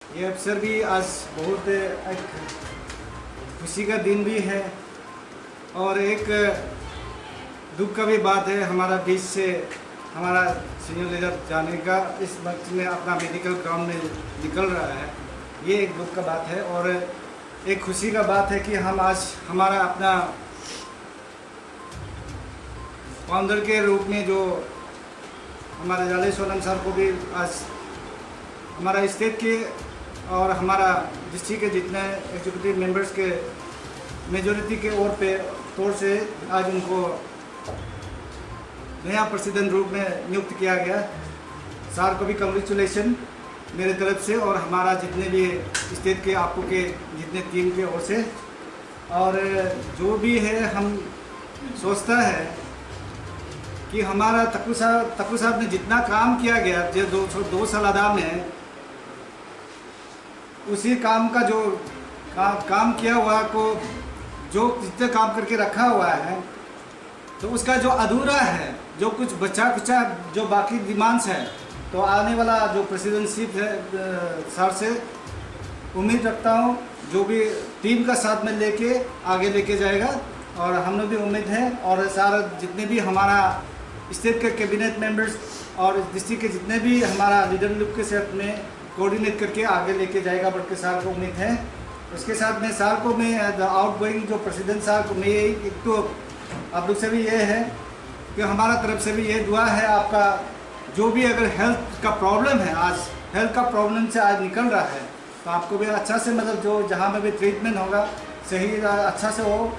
ये अवसर भी आज बहुत एक खुशी का दिन भी है और एक दुख का भी बात है। हमारा बीच से हमारा सीनियर लीडर जाने का इस वक्त में अपना मेडिकल ग्राउंड में निकल रहा है, ये एक दुख का बात है। और एक खुशी का बात है कि हम आज हमारा अपना फाउंडर के रूप में जो हमारे जाले सोनम सर को भी आज हमारा स्टेट के और हमारा डिस्ट्रिक्ट के जितने एग्जीक्यूटिव मेंबर्स के मेजॉरिटी के तौर से आज उनको नया प्रेसिडेंट रूप में नियुक्त किया गया। सर को भी कंग्रेचुलेशन मेरे तरफ से और हमारा जितने भी स्टेट के आपको के जितने टीम के ओर से। और जो भी है हम सोचता है कि हमारा तक्कू साहब ने जितना काम किया गया जो 2 साल आधा में, उसी काम का जो काम किया हुआ को जो जितने काम करके रखा हुआ है, तो उसका जो अधूरा है, जो कुछ बचा कुचा जो बाकी डिमांड्स है, तो आने वाला जो प्रेसिडेंटशिप है सर से उम्मीद रखता हूँ जो भी टीम का साथ में लेके आगे लेके जाएगा। और हम लोग भी उम्मीद है और सारा जितने भी हमारा स्टेट के कैबिनेट मेंबर्स और डिस्ट्रिक्ट के जितने भी हमारा लीडर लोग के साथ में कोऑर्डिनेट करके आगे लेके जाएगा बल्कि सर को उम्मीद है। उसके साथ में सर को मैं आउट गोइंग जो प्रेसिडेंट सर को मैं एक तो आप लोग से भी ये है कि हमारा तरफ से भी ये दुआ है आपका जो भी अगर हेल्थ का प्रॉब्लम है, आज हेल्थ का प्रॉब्लम से आज निकल रहा है, तो आपको भी अच्छा से मतलब जो जहाँ में भी ट्रीटमेंट होगा सही अच्छा से हो।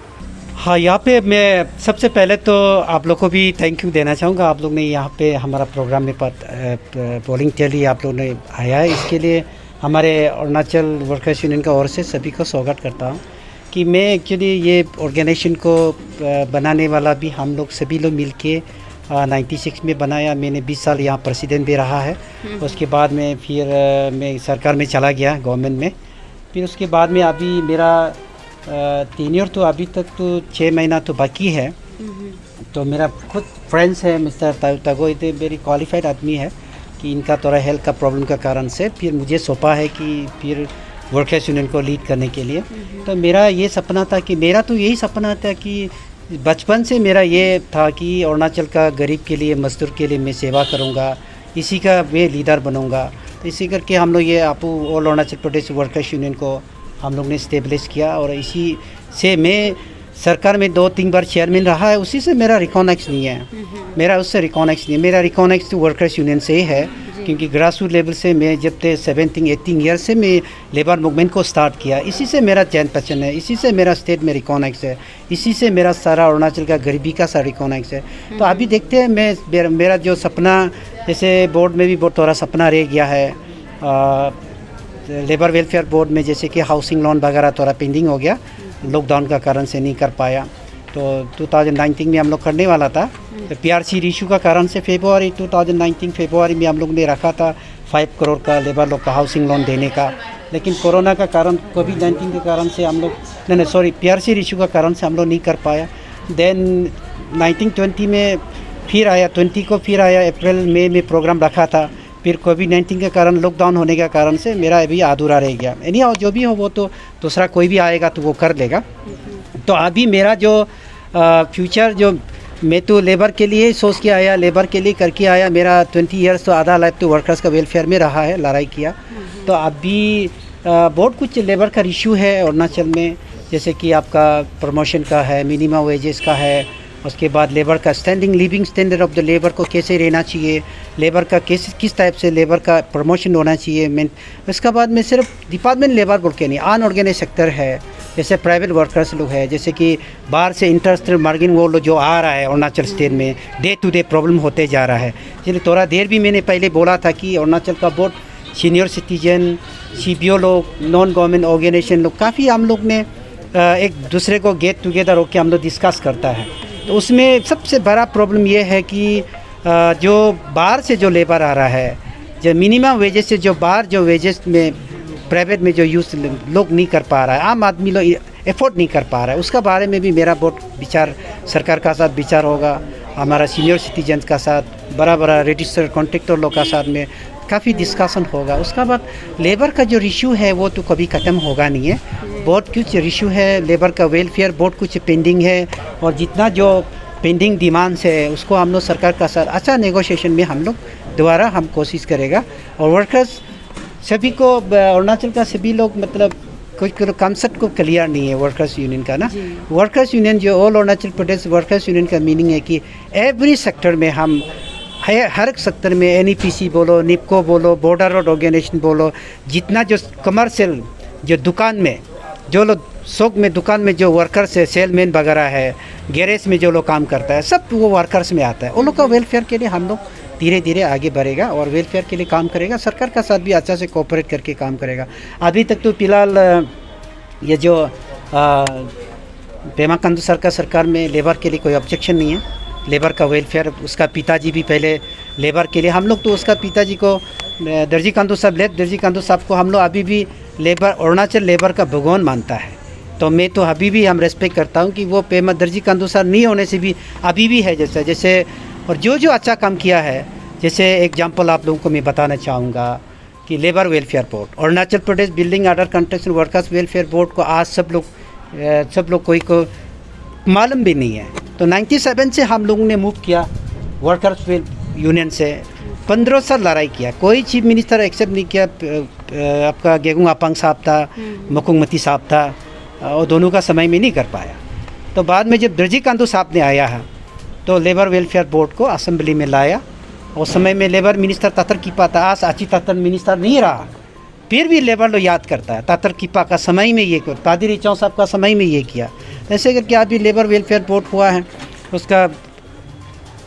हाँ, यहाँ पे मैं सबसे पहले तो आप लोग को भी थैंक यू देना चाहूँगा। आप लोग ने यहाँ पे हमारा प्रोग्राम में पोलिंग के लिए आप लोग ने आया है, इसके लिए हमारे अरुणाचल वर्कर्स यूनियन का ओर से सभी को स्वागत करता हूँ। कि मैं एक्चुअली ये ऑर्गेनाइजेशन को बनाने वाला भी हम लोग सभी लोग मिल के 96 में बनाया। मैंने 20 साल यहाँ प्रेसिडेंट भी रहा है। उसके बाद में फिर मैं सरकार में चला गया गवर्नमेंट में। फिर उसके बाद में अभी मेरा टीनियर तो अभी तक तो 6 महीना तो बाकी है। तो मेरा खुद फ्रेंड्स है मिस्टर तगो, इतने वेरी क्वालिफाइड आदमी है कि इनका थोड़ा हेल्थ का प्रॉब्लम का कारण से फिर मुझे सौंपा है कि फिर वर्कर्स यूनियन को लीड करने के लिए। तो मेरा ये सपना था कि मेरा तो यही सपना था कि बचपन से मेरा ये था कि अरुणाचल का गरीब के लिए मजदूर के लिए मैं सेवा करूँगा, इसी का मैं लीडर बनूँगा। तो इसी करके हम लोग ये all Arunachal Pradesh workers union को हम लोग ने इस्टेब्लिश किया और इसी से मैं सरकार में 2-3 बार चेयरमैन रहा है। उसी से मेरा रिकॉनेक्स नहीं है, मेरा उससे रिकॉनेक्स नहीं है। मेरा रिकॉनेक्स तो वर्कर्स यूनियन से ही है, क्योंकि ग्रास रूट लेवल से मैं जब थे 17-18 ईयर से मैं लेबर मूवमेंट को स्टार्ट किया। इसी से मेरा चैन पहचान है, इसी से मेरा स्टेट में रिकॉनेक्स है, इसी से मेरा सारा अरुणाचल का गरीबी का सारा रिकॉनेक्स है। तो अभी देखते हैं मेरा जो सपना, जैसे बोर्ड में भी बहुत थोड़ा सपना रह गया है लेबर वेलफेयर बोर्ड में, जैसे कि हाउसिंग लोन वगैरह थोड़ा पेंडिंग हो गया, लॉकडाउन का कारण से नहीं कर पाया। तो 2019 में हम लोग करने वाला था, तो PRC इशू का कारण से 2019 फरवरी में हम लोग ने रखा था 5 करोड़ का लेबर लोग का हाउसिंग लोन देने का। लेकिन कोरोना का कारण, कोविड-19 के कारण से हम लोग PRC इशू का कारण से हम लोग नहीं कर पाया। देन 19-20 में फिर आया, 20 को फिर आया, अप्रैल मई में प्रोग्राम रखा था। फिर कोविड-19 के कारण लॉकडाउन होने के कारण से मेरा अभी अधूरा रह गया। एनी हाउ जो भी हो वो तो दूसरा कोई भी आएगा तो वो कर लेगा। तो अभी मेरा जो फ्यूचर, जो मैं तो लेबर के लिए सोच के आया, लेबर के लिए करके आया। मेरा 20 ईयर्स तो आधा लाइफ तो वर्कर्स का वेलफेयर में रहा है, लड़ाई किया। तो अभी बहुत कुछ लेबर का इशू है अरुणाचल में, जैसे कि आपका प्रमोशन का है, मिनिमम वेजेस का है, उसके बाद लेबर का standing living standard of the labour को कैसे रहना चाहिए, लेबर का किस टाइप से लेबर का प्रमोशन होना चाहिए। उसके बाद में सिर्फ डिपार्टमेंट लेबर बोल के नहीं, अनऑर्गेनाइज सेक्टर है, जैसे प्राइवेट वर्कर्स लोग है, जैसे कि बाहर से इंटरस्टेट मार्जिन वो जो आ रहा है अरुणाचल स्टेट में, डे टू डे प्रॉब्लम होते जा रहा है। इसलिए थोड़ा देर भी मैंने पहले बोला था कि अरुणाचल का बहुत सीनियर सिटीजन, CBO लोग, नॉन गवर्नमेंट ऑर्गेनाइजेशन लोग, काफ़ी हम लोग ने एक दूसरे को गेट टुगेदर होकर हम लोग डिस्कस करता है। तो उसमें सबसे बड़ा प्रॉब्लम ये है कि जो बाहर से जो लेबर आ रहा है, जो मिनिमम वेजेस से जो बाहर जो वेजेस में प्राइवेट में जो यूज़ लोग नहीं कर पा रहा है, आम आदमी लोग एफोर्ड नहीं कर पा रहा है, उसका बारे में भी मेरा बहुत विचार सरकार का साथ विचार होगा। हमारा सीनियर सिटीजन का साथ, बड़ा रजिस्टर्ड कॉन्ट्रैक्टर लोग का साथ में काफ़ी डिस्कशन होगा। उसका बाद लेबर का जो इशू है वो तो कभी ख़त्म होगा नहीं है। बहुत कुछ इशू है लेबर का, वेलफेयर बहुत कुछ पेंडिंग है, और जितना जो पेंडिंग डिमांड्स है उसको हम लोग सरकार का साथ अच्छा नेगोशिएशन में हम लोग दोबारा हम कोशिश करेगा। और वर्कर्स सभी को, अरुणाचल का सभी लोग मतलब कुछ कॉन्सेप्ट को क्लियर नहीं है वर्कर्स यूनियन का ना। वर्कर्स यूनियन जो all Arunachal Pradesh workers union का मीनिंग है कि एवरी सेक्टर में हम हर एक सेक्टर में NEPC बोलो, निपको बोलो, बॉर्डर रोड ऑर्गेनाइजेशन बोलो, जितना जो कमर्शियल जो दुकान में जो लोग शॉप में दुकान में जो वर्कर्स है, सेलमैन वगैरह है, गैरेज में जो लोग काम करता है, सब वो वर्कर्स में आता है। उन लोग का वेलफेयर के लिए हम लोग धीरे धीरे आगे बढ़ेगा और वेलफेयर के लिए काम करेगा। सरकार का साथ भी अच्छा से कोऑपरेट करके काम करेगा। अभी तक तो फिलहाल ये जो पेमा खांडू सर का सरकार में लेबर के लिए कोई ऑब्जेक्शन नहीं है। लेबर का वेलफेयर, उसका पिताजी भी पहले लेबर के लिए, हम लोग तो उसका पिताजी को दर्जी खांडू साहब, लेफ्ट दर्जी खांडू साहब को हम लोग अभी भी लेबर, अरुणाचल लेबर का भगवान मानता है। तो मैं तो अभी भी हम रेस्पेक्ट करता हूँ कि वो पेमा दर्जी खांडू सर नहीं होने से भी अभी भी है जैसे और जो अच्छा काम किया है, जैसे एग्जाम्पल आप लोगों को मैं बताना चाहूँगा कि labour welfare board, Arunachal Pradesh building आर्डर कंस्ट्रक्शन वर्कर्स वेलफेयर बोर्ड को आज सब लोग कोई को मालूम भी नहीं है। तो 97 से हम लोगों ने मूव किया वर्कर्स यूनियन से, 15 साल लड़ाई किया, कोई चीफ मिनिस्टर एक्सेप्ट नहीं किया। आपका गेगुंग अपांग साहब था, मकुंग मती साहब था, और दोनों का समय में नहीं कर पाया। तो बाद में जब दर्जी खांडू साहब ने आया है तो लेबर वेलफेयर बोर्ड को असेंबली में लाया। उस समय में लेबर मिनिस्टर तातर कीपा था, आज आची तातर मिनिस्टर नहीं रहा, फिर भी लेबर लोग याद करता है तातर कीपा का समय में ये, तादिर इचाव साहब का समय में ये किया। ऐसे करके अभी लेबर वेलफेयर बोर्ड हुआ है। उसका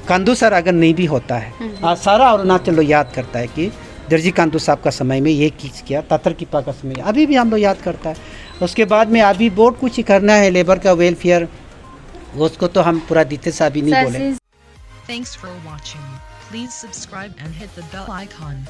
खांडू सर अगर नहीं भी होता है, आज सारा अरुणाचल लोग याद करता है कि दर्जी खांडू साहब का समय में ये किया, तातर कीपा का समय अभी भी हम लोग याद करता है। उसके बाद में अभी बहुत कुछ करना है लेबर का वेलफेयर, उसको तो हम पूरा डिटेल्स अभी नहीं बोले। Thanks for watching. Please subscribe and hit the bell icon.